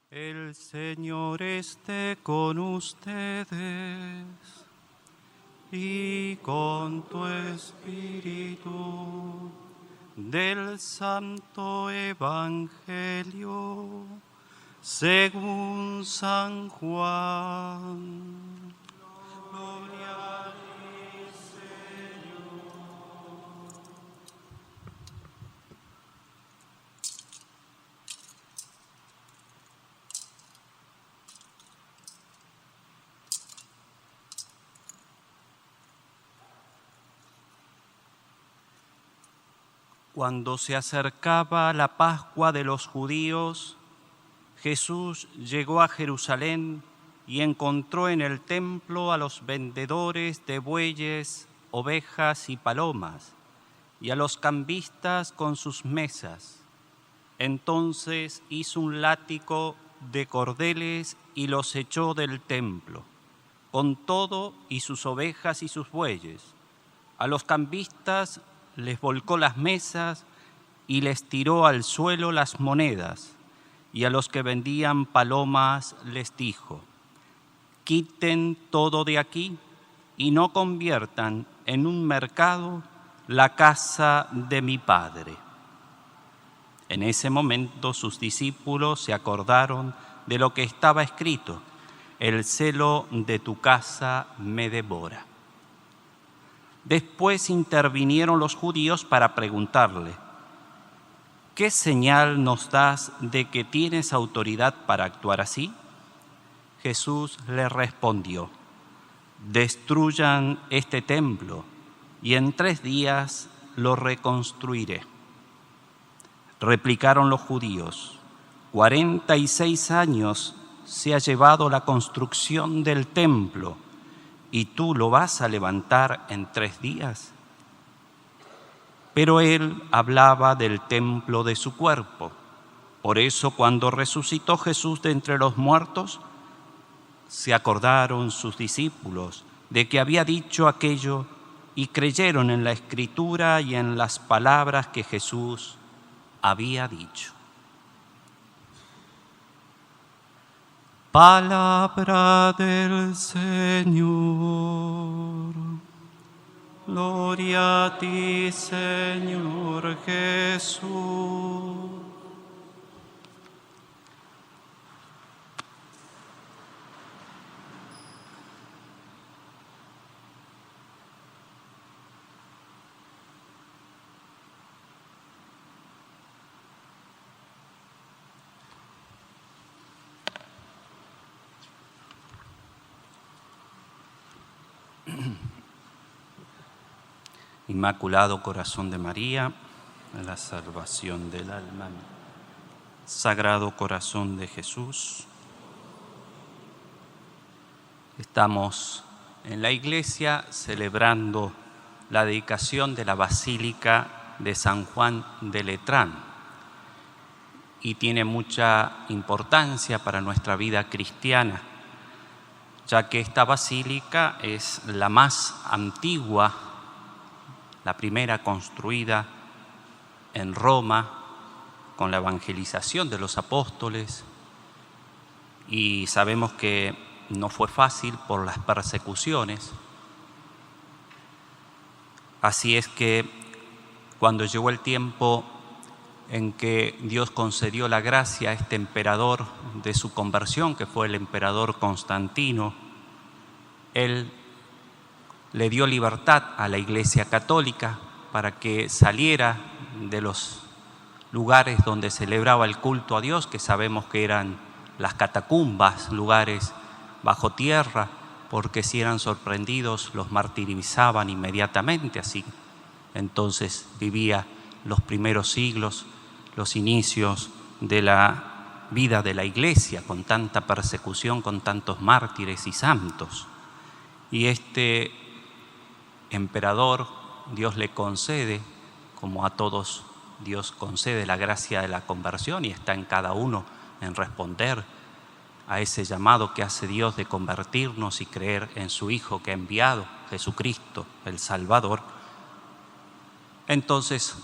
El Señor esté con ustedes y con tu espíritu. Del Santo Evangelio según San Juan. Gloria a ti, Señor. Cuando se acercaba la Pascua de los judíos, Jesús llegó a Jerusalén y encontró en el templo a los vendedores de bueyes, ovejas y palomas, y a los cambistas con sus mesas. Entonces hizo un látigo de cordeles y los echó del templo, con todo y sus ovejas y sus bueyes. A los cambistas les volcó las mesas y les tiró al suelo las monedas, y a los que vendían palomas les dijo: quiten todo de aquí y no conviertan en un mercado la casa de mi Padre. En ese momento sus discípulos se acordaron de lo que estaba escrito: el celo de tu casa me devora. Después intervinieron los judíos para preguntarle: ¿qué señal nos das de que tienes autoridad para actuar así? Jesús le respondió: destruyan este templo y en 3 días lo reconstruiré. Replicaron los judíos: 46 años se ha llevado la construcción del templo, ¿y tú lo vas a levantar en 3 días? Pero él hablaba del templo de su cuerpo. Por eso, cuando resucitó Jesús de entre los muertos, se acordaron sus discípulos de que había dicho aquello y creyeron en la Escritura y en las palabras que Jesús había dicho. Palabra del Señor. Gloria a ti, Señor Jesús. Inmaculado Corazón de María, la salvación del alma. Sagrado Corazón de Jesús. Estamos en la iglesia celebrando la dedicación de la Basílica de San Juan de Letrán y tiene mucha importancia para nuestra vida cristiana, ya que esta basílica es la más antigua, la primera construida en Roma con la evangelización de los apóstoles, y sabemos que no fue fácil por las persecuciones. Así es que cuando llegó el tiempo en que Dios concedió la gracia a este emperador de su conversión, que fue el emperador Constantino, él le dio libertad a la Iglesia Católica para que saliera de los lugares donde celebraba el culto a Dios, que sabemos que eran las catacumbas, lugares bajo tierra, porque si eran sorprendidos los martirizaban inmediatamente. Así entonces vivía los primeros siglos, los inicios de la vida de la Iglesia, con tanta persecución, con tantos mártires y santos. Y este emperador, Dios le concede, como a todos Dios concede, la gracia de la conversión, y está en cada uno en responder a ese llamado que hace Dios de convertirnos y creer en su Hijo que ha enviado, Jesucristo, el Salvador. Entonces,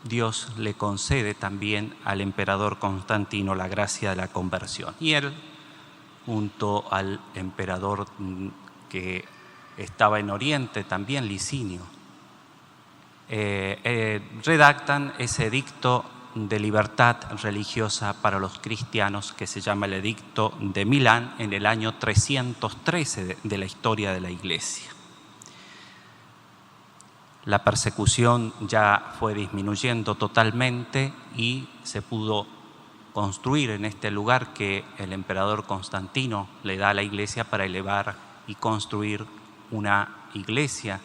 Dios le concede también al emperador Constantino la gracia de la conversión. Y él, junto al emperador que estaba en Oriente, también Licinio, redactan ese edicto de libertad religiosa para los cristianos que se llama el Edicto de Milán en el año 313 de la historia de la Iglesia. La persecución ya fue disminuyendo totalmente y se pudo construir en este lugar que el emperador Constantino le da a la Iglesia para elevar y construir una iglesia.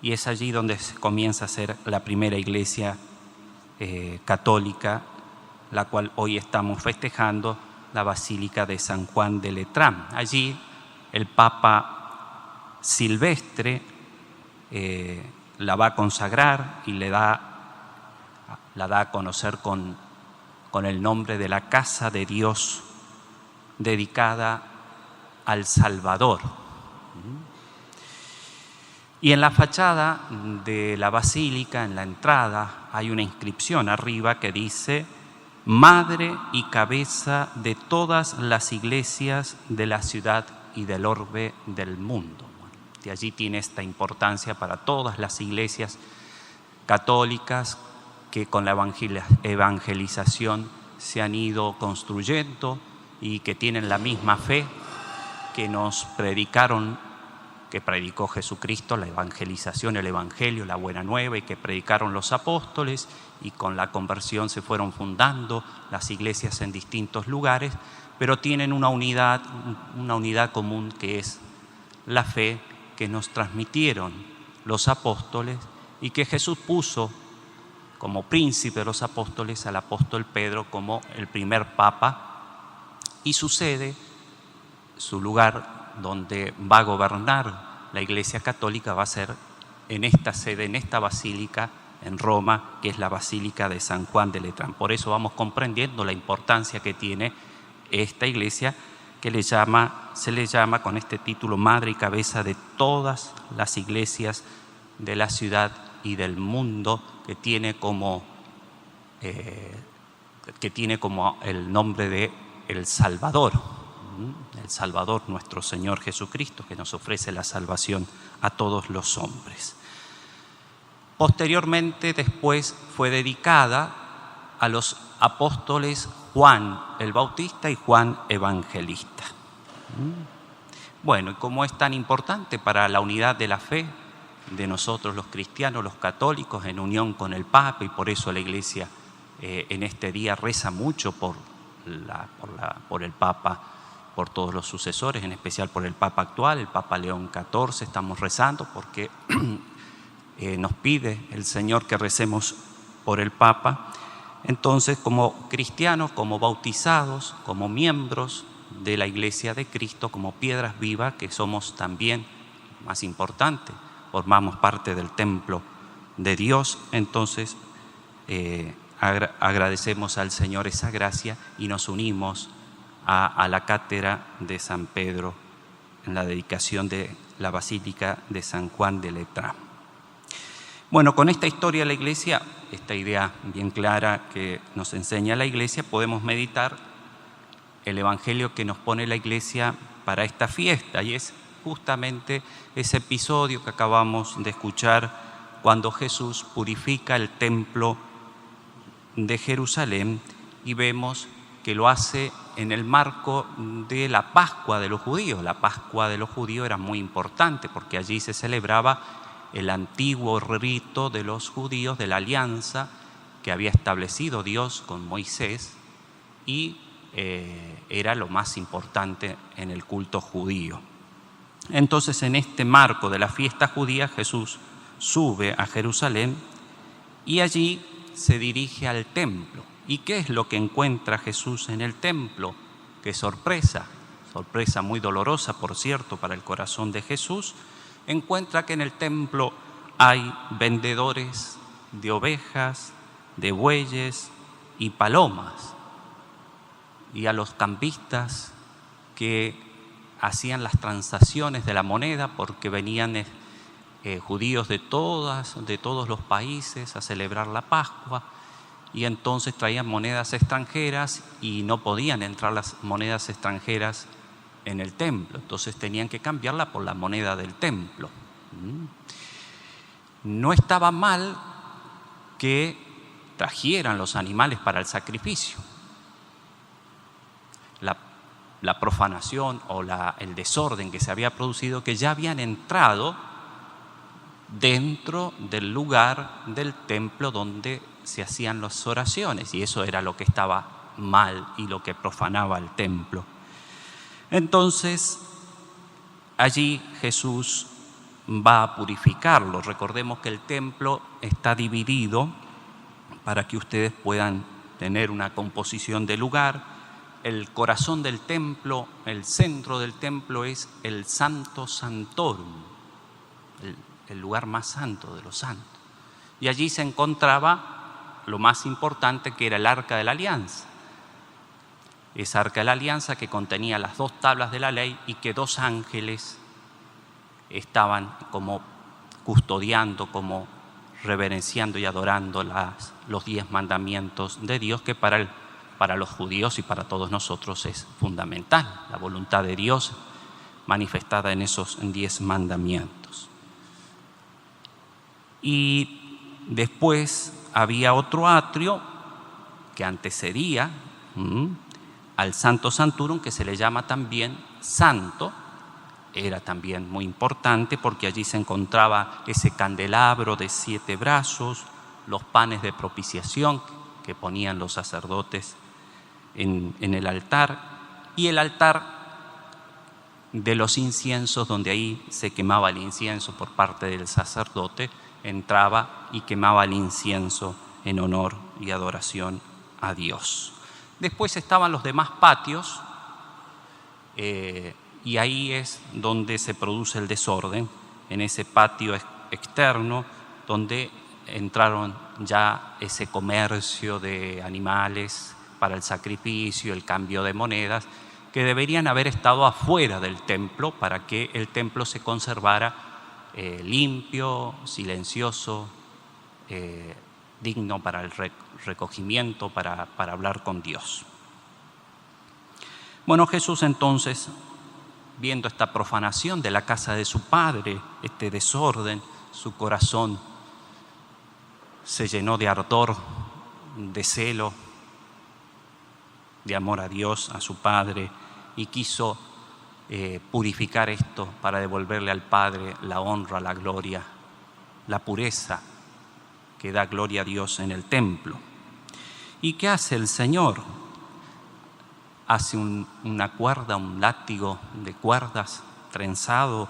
Y es allí donde se comienza a ser la primera iglesia católica, la cual hoy estamos festejando, la Basílica de San Juan de Letrán. Allí el Papa Silvestre la va a consagrar y la da a conocer con el nombre de la Casa de Dios, dedicada al Salvador. Y en la fachada de la basílica, en la entrada, hay una inscripción arriba que dice: Madre y cabeza de todas las iglesias de la ciudad y del orbe del mundo. De allí tiene esta importancia para todas las iglesias católicas que con la evangelización se han ido construyendo y que tienen la misma fe que nos predicaron, que predicó Jesucristo, la evangelización, el evangelio, la buena nueva, y que predicaron los apóstoles, y con la conversión se fueron fundando las iglesias en distintos lugares, pero tienen una unidad común, que es la fe que nos transmitieron los apóstoles y que Jesús puso como príncipe de los apóstoles al apóstol Pedro como el primer papa, y su sede, su lugar donde va a gobernar la Iglesia Católica, va a ser en esta sede, en esta basílica en Roma, que es la Basílica de San Juan de Letrán. Por eso vamos comprendiendo la importancia que tiene esta iglesia, que se le llama con este título Madre y Cabeza de todas las iglesias de la ciudad y del mundo, que tiene como el nombre de El Salvador. El Salvador, nuestro Señor Jesucristo, que nos ofrece la salvación a todos los hombres. Posteriormente, después, fue dedicada a los apóstoles Juan el Bautista y Juan Evangelista. Bueno, y como es tan importante para la unidad de la fe de nosotros los cristianos, los católicos, en unión con el Papa, y por eso la Iglesia en este día reza mucho por el Papa, por todos los sucesores, en especial por el Papa actual, el Papa León XIV. Estamos rezando porque nos pide el Señor que recemos por el Papa. Entonces, como cristianos, como bautizados, como miembros de la Iglesia de Cristo, como piedras vivas que somos también, más importante, formamos parte del templo de Dios, entonces agradecemos al Señor esa gracia y nos unimos a la cátedra de San Pedro en la dedicación de la Basílica de San Juan de Letrán. Bueno, con esta historia de la Iglesia, esta idea bien clara que nos enseña la Iglesia, podemos meditar el Evangelio que nos pone la Iglesia para esta fiesta, y es justamente ese episodio que acabamos de escuchar cuando Jesús purifica el templo de Jerusalén, y vemos que lo hace en el marco de la Pascua de los judíos. La Pascua de los judíos era muy importante porque allí se celebraba el antiguo rito de los judíos, de la alianza que había establecido Dios con Moisés, y era lo más importante en el culto judío. Entonces, en este marco de la fiesta judía, Jesús sube a Jerusalén y allí se dirige al templo. ¿Y qué es lo que encuentra Jesús en el templo? ¡Qué sorpresa! Sorpresa muy dolorosa, por cierto, para el corazón de Jesús. Encuentra que en el templo hay vendedores de ovejas, de bueyes y palomas, y a los cambistas que hacían las transacciones de la moneda porque venían judíos de todos los países a celebrar la Pascua, y entonces traían monedas extranjeras y no podían entrar las monedas extranjeras en el templo, entonces tenían que cambiarla por la moneda del templo. No estaba mal que trajeran los animales para el sacrificio. La profanación o el desorden que se había producido, que ya habían entrado dentro del lugar del templo donde se hacían las oraciones, y eso era lo que estaba mal y lo que profanaba el templo. Entonces, allí Jesús va a purificarlo. Recordemos que el templo está dividido para que ustedes puedan tener una composición de lugar. El corazón del templo, el centro del templo es el Santo Santorum, el lugar más santo de los santos. Y allí se encontraba lo más importante, que era el Arca de la Alianza. Esa Arca de la Alianza que contenía las 2 tablas de la ley y que 2 ángeles estaban como custodiando, como reverenciando y adorando los 10 mandamientos de Dios, que para los judíos y para todos nosotros es fundamental, la voluntad de Dios manifestada en esos 10 mandamientos. Y después había otro atrio que antecedía al Santo Santorum, que se le llama también Santo. Era también muy importante porque allí se encontraba ese candelabro de 7 brazos, los panes de propiciación que ponían los sacerdotes en el altar, y el altar de los inciensos, donde ahí se quemaba el incienso por parte del sacerdote, entraba y quemaba el incienso en honor y adoración a Dios. Después estaban los demás patios, y ahí es donde se produce el desorden, en ese patio externo, donde entraron ya ese comercio de animales para el sacrificio, el cambio de monedas, que deberían haber estado afuera del templo para que el templo se conservara limpio, silencioso, digno para el recogimiento, para hablar con Dios. Bueno, Jesús entonces, viendo esta profanación de la casa de su Padre, este desorden, su corazón se llenó de ardor, de celo, de amor a Dios, a su Padre, y quiso purificar esto para devolverle al Padre la honra, la gloria, la pureza que da gloria a Dios en el templo. ¿Y qué hace el Señor? Hace una cuerda, un látigo de cuerdas trenzado,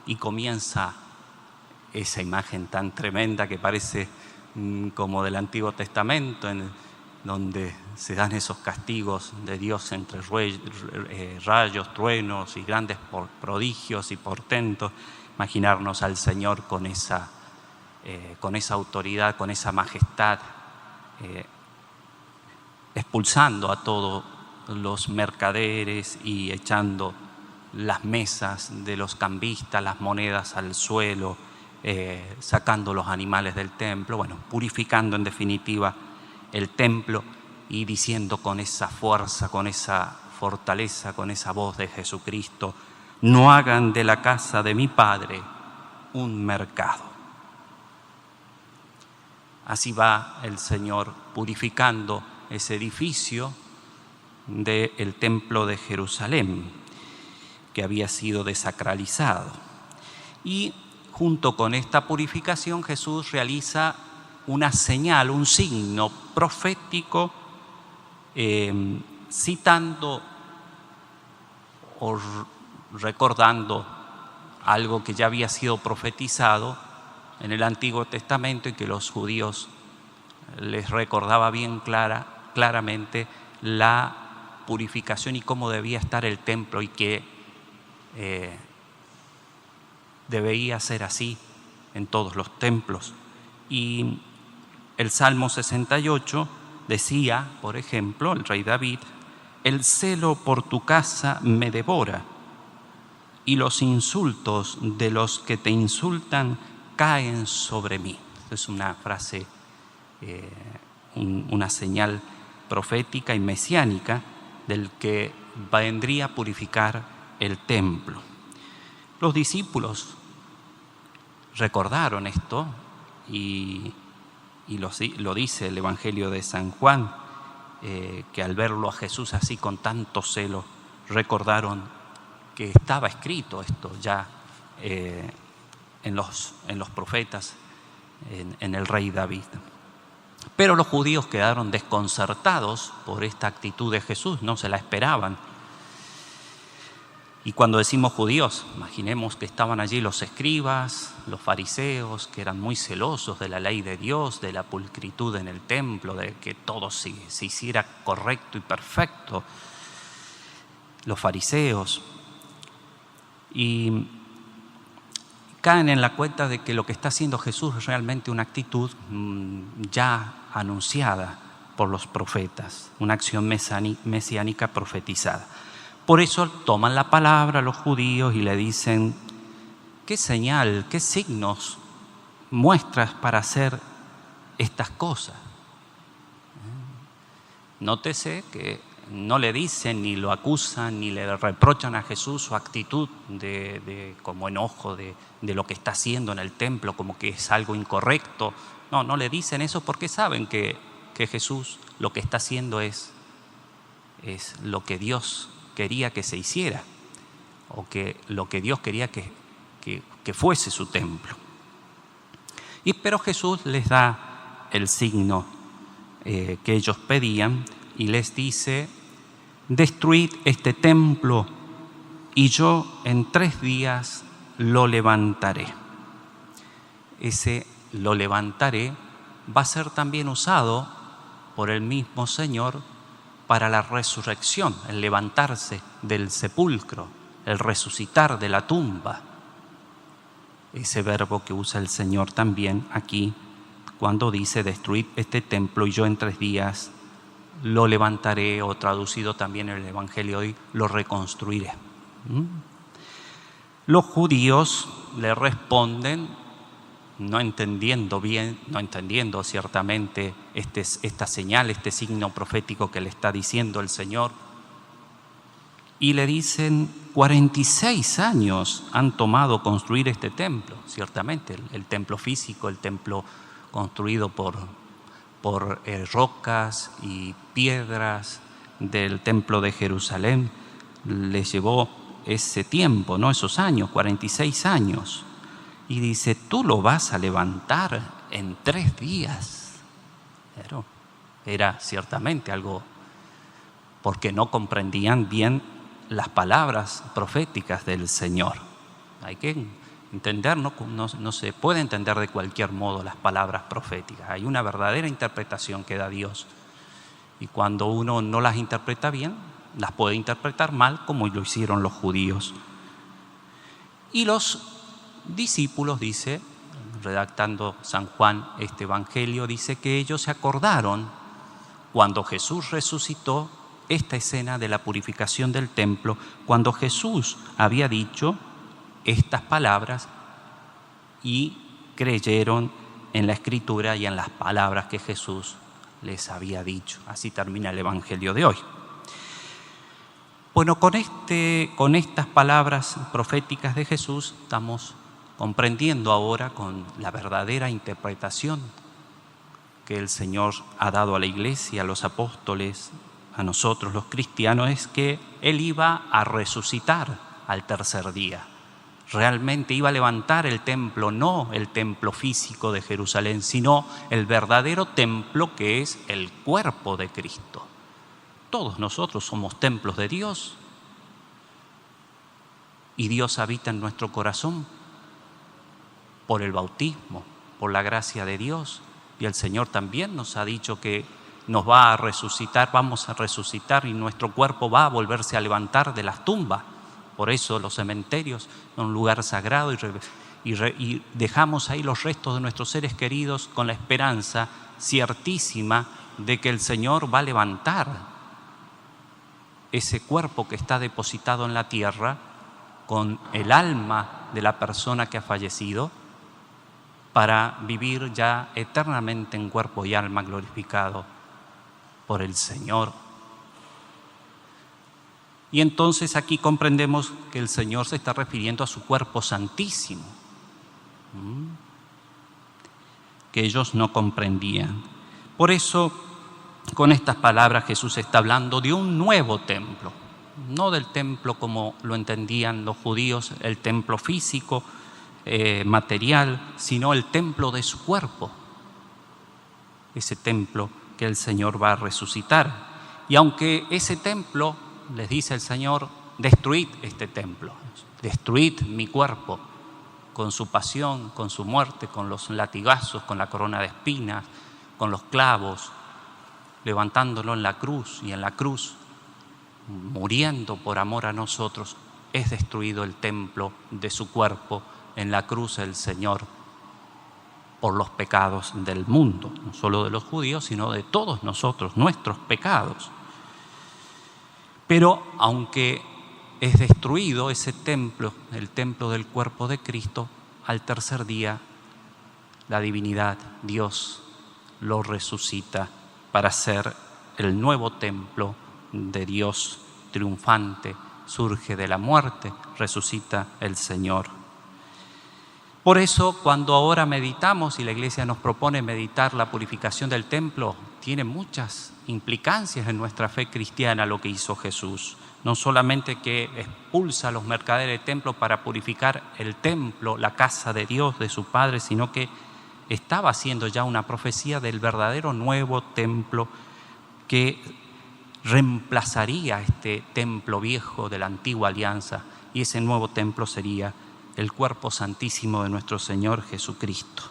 y comienza esa imagen tan tremenda que parece como del Antiguo Testamento, donde se dan esos castigos de Dios entre rayos, truenos y grandes prodigios y portentos. Imaginarnos al Señor con esa autoridad, con esa majestad, expulsando a todos los mercaderes y echando las mesas de los cambistas, las monedas al suelo, sacando los animales del templo, bueno, purificando en definitiva el templo, y diciendo con esa fuerza, con esa fortaleza, con esa voz de Jesucristo: no hagan de la casa de mi Padre un mercado. Así va el Señor purificando ese edificio del templo de Jerusalén, que había sido desacralizado. Y junto con esta purificación, Jesús realiza una señal, un signo profético, citando o recordando algo que ya había sido profetizado en el Antiguo Testamento y que los judíos les recordaba bien claramente la purificación y cómo debía estar el templo, y que debía ser así en todos los templos. Y el Salmo 68 decía, por ejemplo, el rey David: el celo por tu casa me devora, y los insultos de los que te insultan caen sobre mí. Es una frase, una señal profética y mesiánica del que vendría a purificar el templo. Los discípulos recordaron esto y lo dice el Evangelio de San Juan, que al verlo a Jesús así con tanto celo, recordaron que estaba escrito esto ya en los profetas, en el rey David. Pero los judíos quedaron desconcertados por esta actitud de Jesús, no se la esperaban. Y cuando decimos judíos, imaginemos que estaban allí los escribas, los fariseos, que eran muy celosos de la ley de Dios, de la pulcritud en el templo, de que todo se hiciera correcto y perfecto. Los fariseos. Y caen en la cuenta de que lo que está haciendo Jesús es realmente una actitud ya anunciada por los profetas, una acción mesiánica profetizada. Por eso toman la palabra los judíos y le dicen: ¿qué señal, qué signos muestras para hacer estas cosas? Nótese que no le dicen, ni lo acusan, ni le reprochan a Jesús su actitud como enojo de lo que está haciendo en el templo, como que es algo incorrecto. No le dicen eso porque saben que Jesús lo que está haciendo es lo que Dios quería que se hiciera, o que lo que Dios quería que fuese su templo. Pero Jesús les da el signo que ellos pedían y les dice: destruid este templo y yo en 3 días lo levantaré. Ese lo levantaré va a ser también usado por el mismo Señor para la resurrección, el levantarse del sepulcro, el resucitar de la tumba. Ese verbo que usa el Señor también aquí cuando dice: destruid este templo y yo en 3 días lo levantaré, o traducido también en el Evangelio hoy, lo reconstruiré. Los judíos le responden, no entendiendo ciertamente esta señal, este signo profético que le está diciendo el Señor, y le dicen: 46 años han tomado construir este templo. Ciertamente el templo físico, el templo construido por rocas y piedras del templo de Jerusalén, les llevó ese tiempo, ¿no? Esos años, 46 años. Y dice: tú lo vas a levantar en 3 días. Pero era ciertamente algo porque no comprendían bien las palabras proféticas del Señor. Hay que entender, no se puede entender de cualquier modo las palabras proféticas. Hay una verdadera interpretación que da Dios. Y cuando uno no las interpreta bien, las puede interpretar mal, como lo hicieron los judíos. Y los discípulos, dice, redactando San Juan este Evangelio, dice que ellos se acordaron cuando Jesús resucitó esta escena de la purificación del templo, cuando Jesús había dicho estas palabras, y creyeron en la Escritura y en las palabras que Jesús les había dicho. Así termina el Evangelio de hoy. Bueno, con estas palabras proféticas de Jesús estamos comprendiendo ahora, con la verdadera interpretación que el Señor ha dado a la Iglesia, a los apóstoles, a nosotros los cristianos, es que Él iba a resucitar al 3er día. Realmente iba a levantar el templo, no el templo físico de Jerusalén, sino el verdadero templo que es el cuerpo de Cristo. Todos nosotros somos templos de Dios y Dios habita en nuestro corazón por el bautismo, por la gracia de Dios. Y el Señor también nos ha dicho que nos va a resucitar, vamos a resucitar y nuestro cuerpo va a volverse a levantar de las tumbas. Por eso los cementerios son un lugar sagrado y dejamos ahí los restos de nuestros seres queridos con la esperanza ciertísima de que el Señor va a levantar ese cuerpo que está depositado en la tierra con el alma de la persona que ha fallecido para vivir ya eternamente en cuerpo y alma glorificado por el Señor. Y entonces aquí comprendemos que el Señor se está refiriendo a su cuerpo santísimo, que ellos no comprendían. Por eso, con estas palabras Jesús está hablando de un nuevo templo, no del templo como lo entendían los judíos, el templo físico, material, sino el templo de su cuerpo, ese templo que el Señor va a resucitar. Y aunque ese templo, les dice el Señor, destruid este templo, destruid mi cuerpo, con su pasión, con su muerte, con los latigazos, con la corona de espinas, con los clavos, levantándolo en la cruz, y en la cruz, muriendo por amor a nosotros, es destruido el templo de su cuerpo. En la cruz el Señor, por los pecados del mundo, no solo de los judíos, sino de todos nosotros, nuestros pecados. Pero aunque es destruido ese templo, el templo del cuerpo de Cristo, al tercer día la divinidad, Dios, lo resucita para ser el nuevo templo de Dios triunfante. Surge de la muerte, resucita el Señor. Por eso, cuando ahora meditamos y la Iglesia nos propone meditar la purificación del templo, tiene muchas implicancias en nuestra fe cristiana lo que hizo Jesús. No solamente que expulsa a los mercaderes del templo para purificar el templo, la casa de Dios, de su Padre, sino que estaba haciendo ya una profecía del verdadero nuevo templo que reemplazaría este templo viejo de la antigua alianza, y ese nuevo templo sería el cuerpo santísimo de nuestro Señor Jesucristo.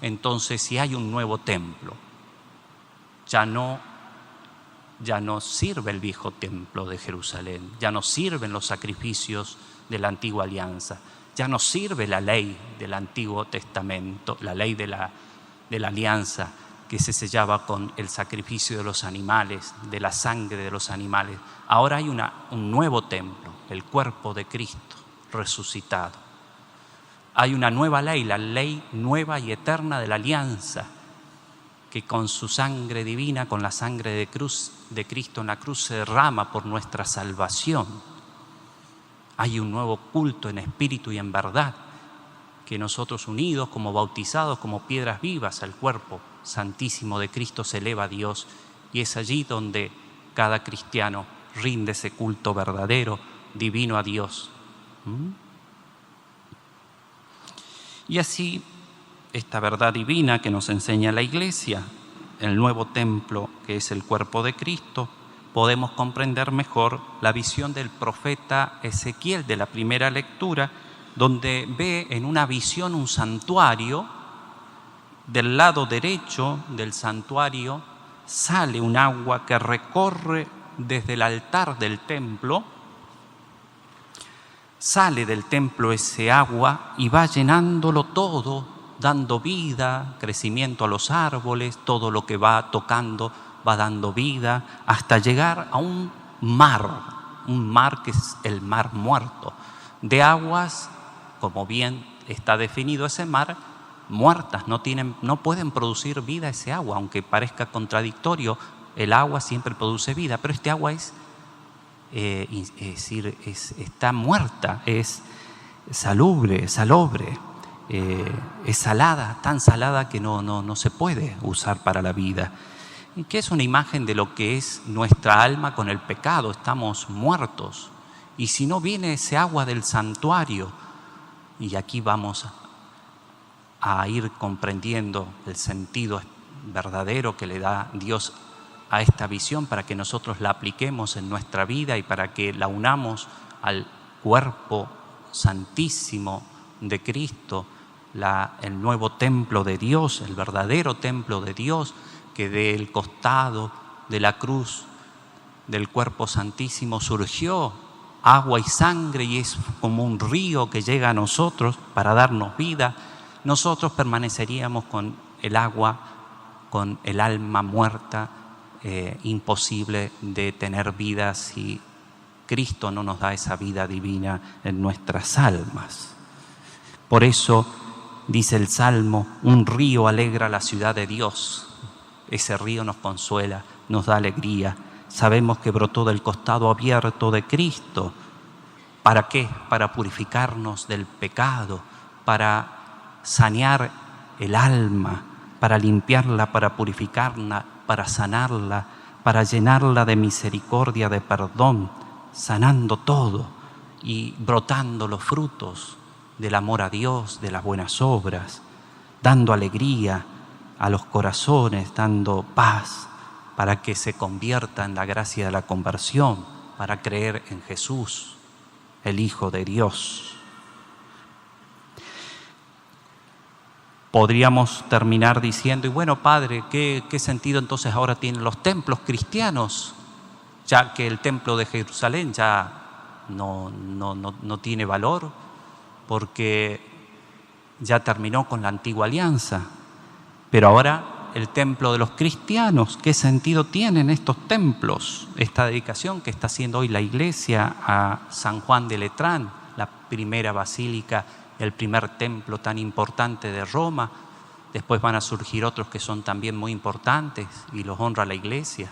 Entonces, si hay un nuevo templo, ya no sirve el viejo templo de Jerusalén, ya no sirven los sacrificios de la antigua alianza, ya no sirve la ley del Antiguo Testamento, la ley de la alianza que se sellaba con el sacrificio de los animales, de la sangre de los animales. Ahora hay un nuevo templo, el cuerpo de Cristo resucitado. Hay una nueva ley, la ley nueva y eterna de la alianza, que con su sangre divina, con la sangre de Cristo en la cruz, se derrama por nuestra salvación. Hay un nuevo culto en espíritu y en verdad, que nosotros unidos como bautizados, como piedras vivas al cuerpo santísimo de Cristo, se eleva a Dios, y es allí donde cada cristiano rinde ese culto verdadero, divino a Dios. Y así, esta verdad divina que nos enseña la Iglesia, el nuevo templo que es el cuerpo de Cristo, podemos comprender mejor la visión del profeta Ezequiel de la primera lectura, donde ve en una visión un santuario. Del lado derecho del santuario sale un agua que recorre desde el altar del templo. Sale del templo ese agua y va llenándolo todo, dando vida, crecimiento a los árboles, todo lo que va tocando va dando vida, hasta llegar a un mar que es el mar muerto, de aguas, como bien está definido ese mar, muertas, no pueden producir vida ese agua, aunque parezca contradictorio, el agua siempre produce vida, pero este agua está muerta, es salobre, es salada, tan salada que no se puede usar para la vida. Y que es una imagen de lo que es nuestra alma con el pecado, estamos muertos. Y si no viene ese agua del santuario, y aquí vamos a ir comprendiendo el sentido verdadero que le da Dios a esta visión para que nosotros la apliquemos en nuestra vida y para que la unamos al cuerpo santísimo de Cristo, el nuevo templo de Dios, el verdadero templo de Dios, que del costado de la cruz del cuerpo santísimo surgió agua y sangre, y es como un río que llega a nosotros para darnos vida. Nosotros permaneceríamos con el agua, con el alma muerta, imposible de tener vida si Cristo no nos da esa vida divina en nuestras almas. Por eso, dice el Salmo, un río alegra la ciudad de Dios. Ese río nos consuela, nos da alegría. Sabemos que brotó del costado abierto de Cristo. ¿Para qué? Para purificarnos del pecado, para sanear el alma, para limpiarla, para purificarla, para sanarla, para llenarla de misericordia, de perdón, sanando todo y brotando los frutos del amor a Dios, de las buenas obras, dando alegría a los corazones, dando paz para que se convierta en la gracia de la conversión, para creer en Jesús, el Hijo de Dios. Podríamos terminar diciendo, y bueno, Padre, ¿qué sentido entonces ahora tienen los templos cristianos? Ya que el templo de Jerusalén ya no tiene valor, porque ya terminó con la antigua alianza. Pero ahora el templo de los cristianos, ¿qué sentido tienen estos templos? Esta dedicación que está haciendo hoy la Iglesia a San Juan de Letrán, la primera basílica, el primer templo tan importante de Roma. Después van a surgir otros que son también muy importantes y los honra la Iglesia,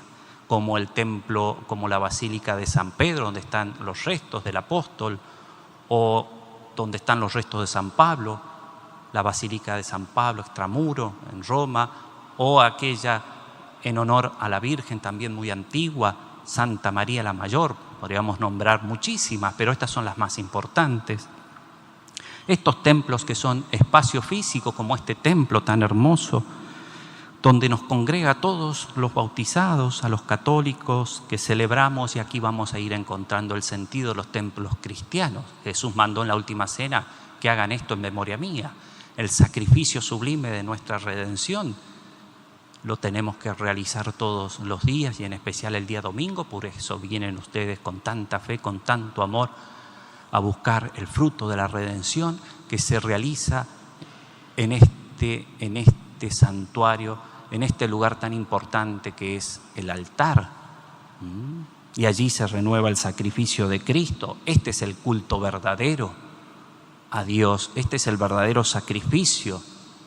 como el templo, como la Basílica de San Pedro, donde están los restos del apóstol, o donde están los restos de San Pablo, la Basílica de San Pablo, extramuro, en Roma, o aquella en honor a la Virgen, también muy antigua, Santa María la Mayor. Podríamos nombrar muchísimas, pero estas son las más importantes. Estos templos que son espacio físico, como este templo tan hermoso, donde nos congrega a todos los bautizados, a los católicos que celebramos, y aquí vamos a ir encontrando el sentido de los templos cristianos. Jesús mandó en la última cena que hagan esto en memoria mía. El sacrificio sublime de nuestra redención lo tenemos que realizar todos los días y en especial el día domingo. Por eso vienen ustedes con tanta fe, con tanto amor, a buscar el fruto de la redención que se realiza en este santuario, en este lugar tan importante que es el altar. Y allí se renueva el sacrificio de Cristo. Este es el culto verdadero a Dios. Este es el verdadero sacrificio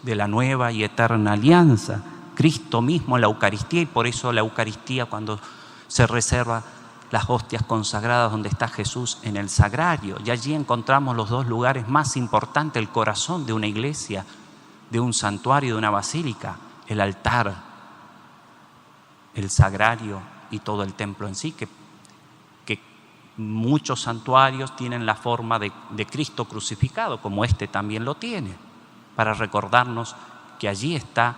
de la nueva y eterna alianza. Cristo mismo en la Eucaristía, y por eso la Eucaristía, cuando se reserva las hostias consagradas donde está Jesús en el sagrario, y allí encontramos los dos lugares más importantes, el corazón de una iglesia, de un santuario, de una basílica, el altar, el sagrario y todo el templo en sí, que muchos santuarios tienen la forma de Cristo crucificado, como este también lo tiene, para recordarnos que allí está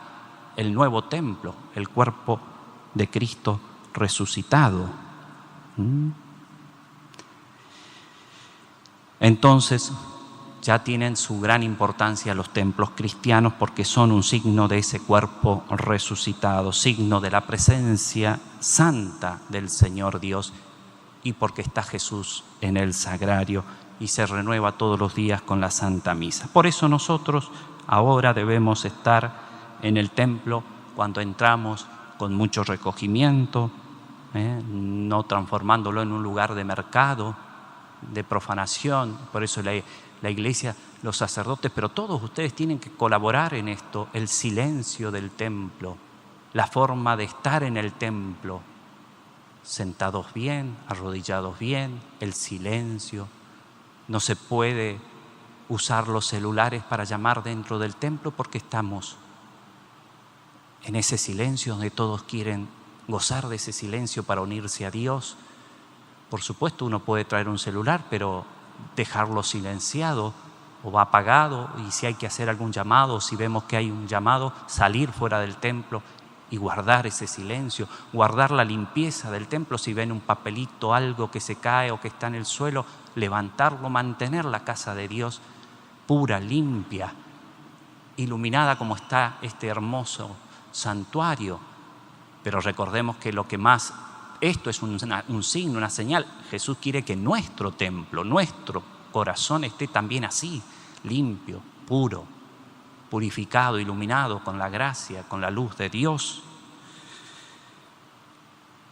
el nuevo templo, el cuerpo de Cristo resucitado. Entonces ya tienen su gran importancia los templos cristianos, porque son un signo de ese cuerpo resucitado, signo de la presencia santa del Señor Dios, y porque está Jesús en el sagrario y se renueva todos los días con la Santa Misa. Por eso nosotros ahora debemos estar en el templo cuando entramos con mucho recogimiento, no transformándolo en un lugar de mercado, de profanación. Por eso la Iglesia, los sacerdotes, pero todos ustedes tienen que colaborar en esto, el silencio del templo, la forma de estar en el templo, sentados bien, arrodillados bien, el silencio. No se puede usar los celulares para llamar dentro del templo, porque estamos en ese silencio donde todos quieren gozar de ese silencio para unirse a Dios. Por supuesto, uno puede traer un celular, pero dejarlo silenciado o apagado, y si hay que hacer algún llamado, o si vemos que hay un llamado, salir fuera del templo y guardar ese silencio, guardar la limpieza del templo. Si ven un papelito, algo que se cae o que está en el suelo, levantarlo, mantener la casa de Dios pura, limpia, iluminada como está este hermoso santuario. Pero recordemos que lo que más, esto es un signo, una señal. Jesús quiere que nuestro templo, nuestro corazón esté también así, limpio, puro, purificado, iluminado con la gracia, con la luz de Dios.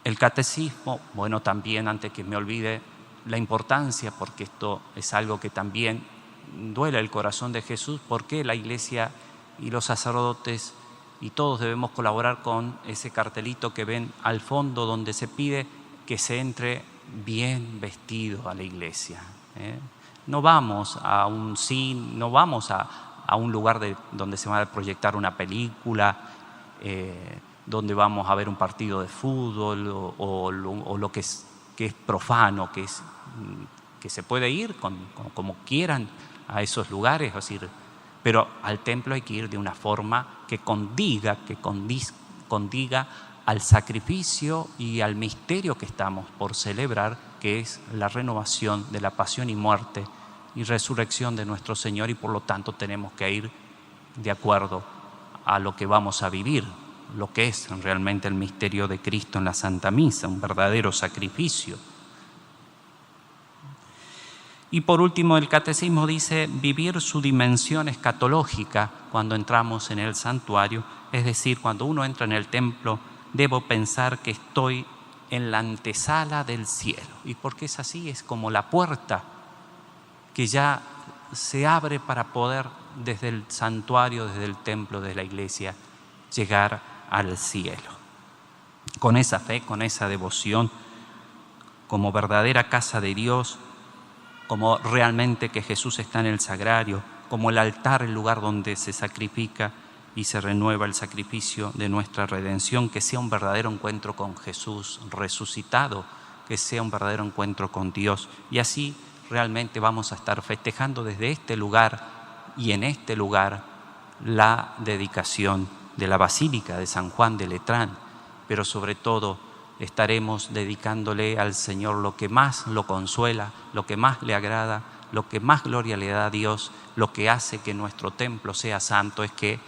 El catecismo, bueno, también, antes que me olvide, la importancia, porque esto es algo que también duele el corazón de Jesús, por qué la Iglesia y los sacerdotes y todos debemos colaborar con ese cartelito que ven al fondo donde se pide que se entre bien vestido a la iglesia. No vamos a un cine, no vamos a un lugar donde se va a proyectar una película, donde vamos a ver un partido de fútbol o lo que es profano, que se puede ir como quieran a esos lugares, es decir, pero al templo hay que ir de una forma que condiga al sacrificio y al misterio que estamos por celebrar, que es la renovación de la pasión y muerte y resurrección de nuestro Señor, y por lo tanto tenemos que ir de acuerdo a lo que vamos a vivir, lo que es realmente el misterio de Cristo en la Santa Misa, un verdadero sacrificio. Y por último, el Catecismo dice vivir su dimensión escatológica cuando entramos en el santuario, es decir, cuando uno entra en el templo, debo pensar que estoy en la antesala del cielo. Y porque es así, es como la puerta que ya se abre para poder desde el santuario, desde el templo, desde la iglesia, llegar al cielo. Con esa fe, con esa devoción, como verdadera casa de Dios, como realmente que Jesús está en el sagrario, como el altar, el lugar donde se sacrifica y se renueva el sacrificio de nuestra redención, que sea un verdadero encuentro con Jesús resucitado, que sea un verdadero encuentro con Dios. Y así realmente vamos a estar festejando desde este lugar y en este lugar la dedicación de la Basílica de San Juan de Letrán, pero sobre todo estaremos dedicándole al Señor lo que más lo consuela, lo que más le agrada, lo que más gloria le da a Dios, lo que hace que nuestro templo sea santo, es que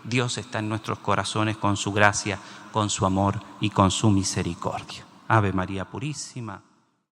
Dios está en nuestros corazones con su gracia, con su amor y con su misericordia. Ave María Purísima.